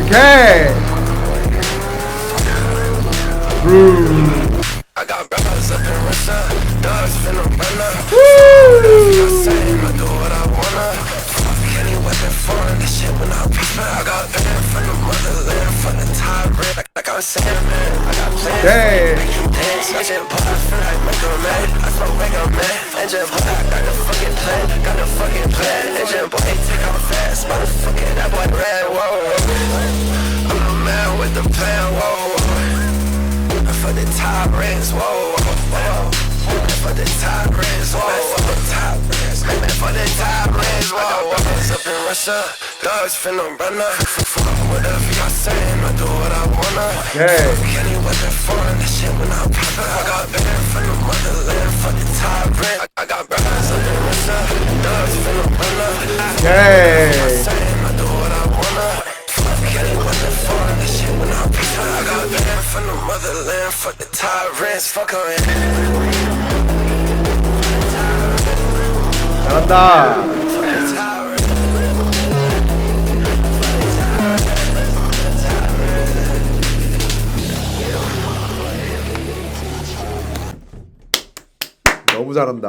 오케이. I got brothers up in Russia, dogs finna run up. Woo. I do what I wanna. Fuck any weapon foreign, that shit when I prosper. I got pain from the motherland, from the tyrant. Like I was saying, man, I got plans. 오케이. Dance, I just put my friend like make a man. I smoke make a man. Engine boy, I got the fucking plan, got the fucking plan. Engine boy, take off fast, motherfucker, that boy red, whoa. I'm the man with the plan, whoa. For the tyrants, whoa, whoa. For the tyrants, whoa. For the tyrants, man, for the tyrants, whoa. Up in Russia, dogs finna run up. Whatever y'all saying, I do what I wanna. 오케이. Any weapon foreign, that shit when I pop it. I got banned from the motherland, for the tyrant. I got brothers up in Russia, dogs finna run up. 오케이. Saying I do what I wanna. Any weapon foreign, that shit when I pop it. I got banned from the motherland, for the tyrants. Fuck on it. 잘한다. 너무 잘한다.